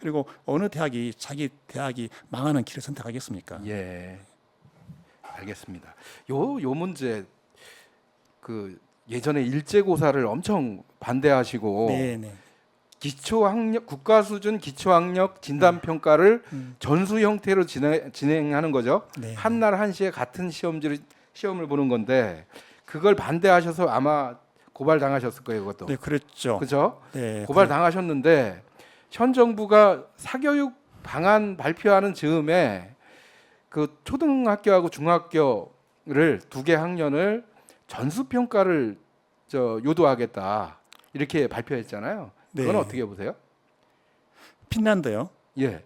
그리고 어느 대학이 자기 대학이 망하는 길을 선택하겠습니까? 예, 알겠습니다. 요 문제 그 예전에 일제고사를 엄청 반대하시고 네, 네. 기초학력 국가 수준 기초학력 진단 평가를 전수 형태로 진행하는 거죠. 네. 한날 한시에 같은 시험을 보는 건데 그걸 반대하셔서 아마 고발 당하셨을 거예요, 그것도. 네, 그랬죠. 그죠? 네, 고발 당하셨는데 현 정부가 사교육 방안 발표하는 즈음에 그 초등학교하고 중학교를 두 개 학년을 전수 평가를 요도하겠다 이렇게 발표했잖아요. 그건 네. 어떻게 보세요? 핀란드요. 예,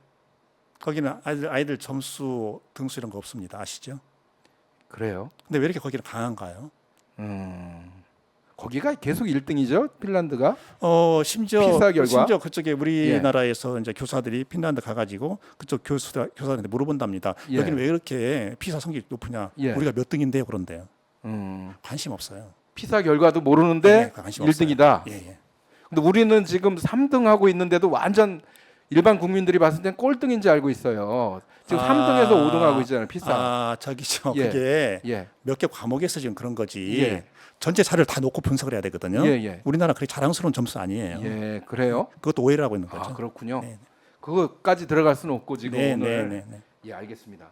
거기는 아이들 점수 등수 이런 거 없습니다. 아시죠? 그래요. 근데 왜 이렇게 거기는 강한가요? 거기가 계속 1등이죠, 핀란드가. 심지어 피사 결과? 심지어 그쪽에 우리나라에서 이제 교사들이 핀란드 가가지고 그쪽 교사들한테 물어본답니다. 예. 여기는 왜 이렇게 피사 성적이 높으냐? 예. 우리가 몇 등인데요, 그런데요. 음, 관심 없어요. 피사 결과도 모르는데 네, 관심 1등이다. 없어요. 예, 예. 근데 우리는 지금 3등 하고 있는데도 완전 일반 국민들이 봤을 땐 꼴등인지 알고 있어요. 지금 3등에서 5등 하고 있잖아요, 피사. 저기죠. 예. 그게 예, 몇 개 과목에서 지금 그런 거지. 예. 전체 자료를 다 놓고 분석을 해야 되거든요. 예, 예. 우리나라 그렇게 자랑스러운 점수 아니에요. 예, 그래요. 그것도 오해를 하고 있는 거죠. 아, 그렇군요. 네, 그거까지 들어갈 수는 없고 지금 네, 오늘. 네, 네, 네. 예, 알겠습니다.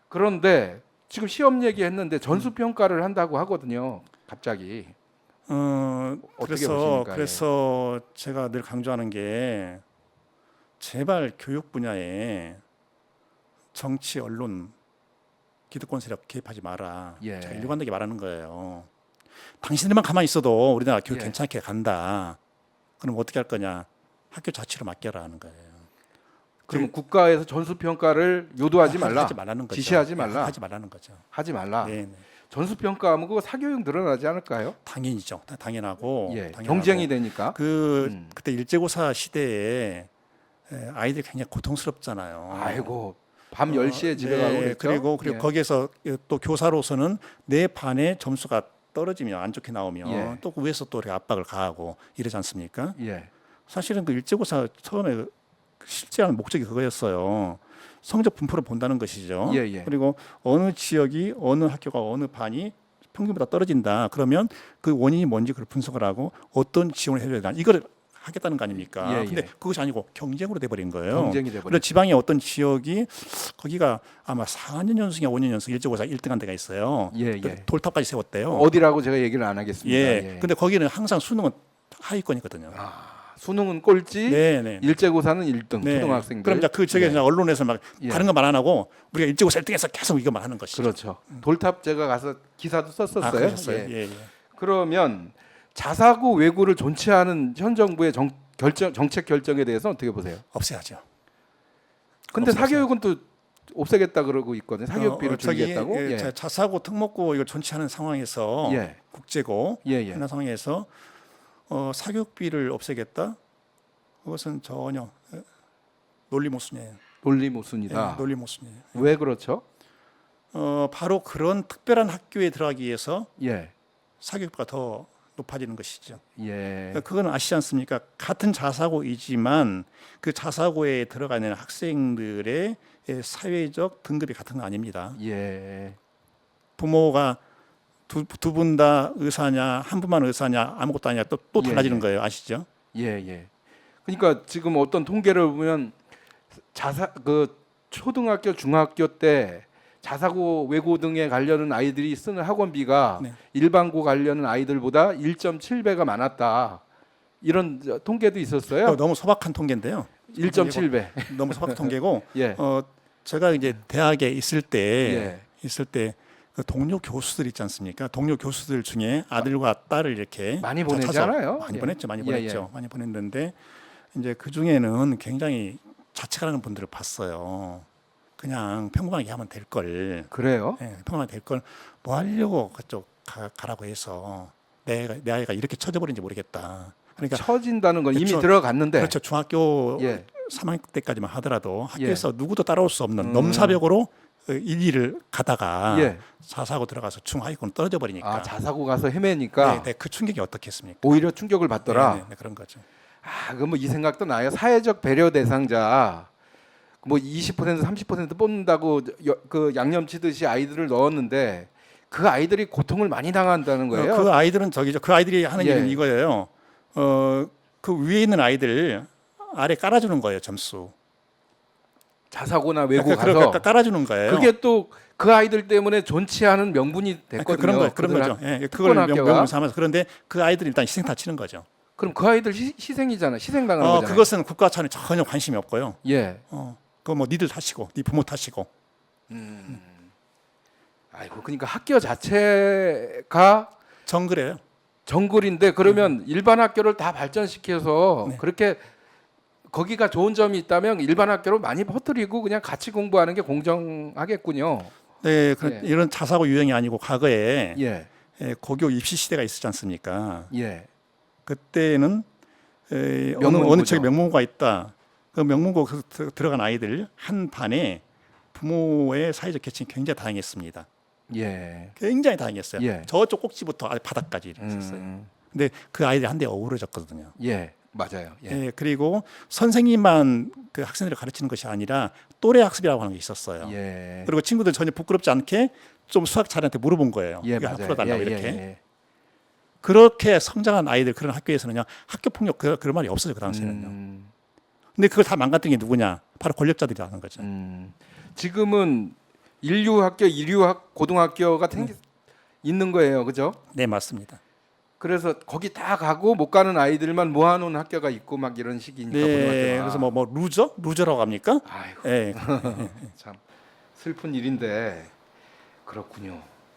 그런데 지금 시험 얘기했는데 전수 평가를 한다고 하거든요. 갑자기. 어떻게 보십니까? 그래서 제가 늘 강조하는 게 제발 교육 분야에 정치, 언론, 기득권 세력 개입하지 마라. 예. 제가 일관되게 말하는 거예요. 당신들만 가만히 있어도 우리나라 교육 예. 괜찮게 간다. 그럼 어떻게 할 거냐? 학교 자치로 맡겨라 하는 거예요. 그러면 국가에서 전수 평가를 요도하지 말라. 하지 말라는 거죠. 지시하지 말라. 하지 말라는 거죠. 하지 말라. 네, 네. 전수 평가하면 그거 사교육 늘어나지 않을까요? 당연히죠. 당연하고, 예. 당연하고. 경쟁이 되니까. 그때 일제고사 시대에 아이들이 굉장히 고통스럽잖아요. 아이고. 밤 10시에 집에 가고 그랬죠. 그리고 예. 거기에서 또 교사로서는 내 반의 점수가 떨어지면 안 좋게 나오면 예. 또 위에서 또 이렇게 압박을 가하고 이러지 않습니까? 예. 사실은 그 일제고사 처음에 실제한 목적이 그거였어요. 성적 분포를 본다는 것이죠. 예, 예. 그리고 어느 지역이 어느 학교가 어느 반이 평균보다 떨어진다. 그러면 그 원인이 뭔지 그걸 분석을 하고 어떤 지원을 해줘야 되나 이걸 하겠다는 거 아닙니까? 예, 예. 근데 그것이 아니고 경쟁으로 돼버린 거예요. 경쟁이 돼버린. 그리고 지방의 어떤 지역이 거기가 아마 4년 연승이야 5년 연승 일제고사 1등한 데가 있어요. 예, 예. 돌탑까지 세웠대요. 어디라고 제가 얘기를 안 하겠습니다. 예. 근데 거기는 항상 수능은 하위권이거든요. 수능은 꼴찌, 네, 네. 일제고사는 1등 네. 초등학생들. 그럼 이제 저게 예. 그냥 언론에서 막 예. 다른 거 말 안 하고 우리가 일제고사 1등해서 계속 이거 말하는 것이죠. 그렇죠. 돌탑 제가 가서 기사도 썼었어요. 그러셨어요? 예. 예, 예. 그러면 자사고 외고를 존치하는 현 정부의 정책 결정에 대해서 어떻게 보세요? 없애야죠. 근데 없애야죠. 사교육은 또 없애겠다 그러고 있거든요. 사교육비를 줄이겠다고. 예. 자사고 특목고 이걸 존치하는 상황에서 예. 국제고 예, 예. 하는 상황에서 사교육비를 없애겠다? 그것은 전혀 논리 모순이에요. 논리 모순이다. 예, 논리 모순이에요. 왜 그렇죠? 바로 그런 특별한 학교에 들어가기 위해서 예. 사교육비가 더 높아지는 것이죠. 예. 그건 아시지 않습니까? 같은 자사고이지만 그 자사고에 들어가는 학생들의 사회적 등급이 같은 건 아닙니다. 예. 부모가 두 분 다 의사냐, 한 분만 의사냐, 아무것도 아니냐 또 예, 달라지는 예. 거예요. 아시죠? 예, 예. 그러니까 지금 어떤 통계를 보면 초등학교, 중학교 때 자사고, 외고 등에 가려는 아이들이 쓰는 학원비가 네. 일반고 가려는 아이들보다 1.7배가 많았다. 이런 통계도 있었어요. 너무 소박한 통계인데요. 1.7배. 너무 소박한 통계고 예. 제가 이제 대학에 있을 때 예. 그 동료 교수들 있지 않습니까? 동료 교수들 중에 아들과 딸을 이렇게 많이 찾아서 보내잖아요. 많이 예. 보냈죠. 많이 예, 보냈죠. 많이 보냈는데 이제 그 중에는 굉장히 자책하는 분들을 봤어요. 그냥 평범하게 하면 될 걸. 그래요? 평범하게 될 걸 뭐 하려고 그쪽 가라고 해서 내 아이가 이렇게 처져버린지 모르겠다. 그러니까 처진다는 건 이미 그렇죠. 들어갔는데. 그렇죠. 중학교 예. 3학년 때까지만 하더라도 학교에서 누구도 따라올 수 없는 넘사벽으로 일일을 가다가 예. 자사고 들어가서 중하위권 떨어져 버리니까 자사고 가서 헤매니까 그 충격이 어떻겠습니까? 오히려 충격을 받더라. 네, 그런 거죠. 그럼 뭐 이 생각도 나요. 사회적 배려 대상자 뭐 20% 30% 뽑는다고 그 양념치듯이 아이들을 넣었는데 그 아이들이 고통을 많이 당한다는 거예요. 그 아이들은 저기죠. 그 아이들이 하는 예. 일은 이거예요. 그 위에 있는 아이들 아래 깔아주는 거예요. 점수. 자사고나 외고 가서 그러니까 깔아주는 거예요. 그게 또 그 아이들 때문에 존치 않은 명분이 됐거든요. 그런 거죠. 예, 그걸 특권 학교가. 명분 삼아서. 그런데 그 아이들이 일단 희생타 치는 거죠. 그럼 그 아이들 희생이잖아. 희생당하는 거잖아요. 그것은 국가 차원에 전혀 관심이 없고요. 예. 그거 뭐 니들 탓이고, 네 부모 탓이고. 아이고 그러니까 학교 자체가 정글이에요. 정글인데 그러면 일반 학교를 다 발전시켜서 네. 그렇게 거기가 좋은 점이 있다면 일반 학교로 많이 퍼뜨리고 그냥 같이 공부하는 게 공정하겠군요. 네, 예. 이런 자사고 유행이 아니고 과거에 예. 고교 입시 시대가 있었지 않습니까? 예. 그때는 명문고죠. 어느 쪽에 명문고가 있다. 그 명문고 들어간 아이들 한 반에 부모의 사회적 계층이 굉장히 다양했습니다. 예. 굉장히 다양했어요. 예. 저쪽 꼭지부터 바닥까지 이렇게 있었어요. 근데 그 아이들이 한데 어우러졌거든요. 예. 맞아요. 예. 예, 그리고 선생님만 그 학생들을 가르치는 것이 아니라 또래 학습이라고 하는 게 있었어요. 예. 그리고 친구들 전혀 부끄럽지 않게 좀 수학 잘한테 물어본 거예요. 예, 이거 맞아요. 풀어달라고 예, 이렇게. 예, 그렇게 성장한 아이들 그런 학교에서는요 학교 폭력 그런 말이 없어요 그 당시에는요. 근데 그걸 다 망가뜨린 게 누구냐? 바로 권력자들이 하는 거죠. 지금은 인류학교, 이류학 고등학교가 있는 거예요, 그죠? 네 맞습니다. 그래서 거기 다 가고 못 가는 아이들만 모아놓은 학교가 있고 막 이런 식이니까 네, 고등학교가. 그래서 뭐 루저라고 합니까? 아이고 예. 참 슬픈 일인데 그렇군요.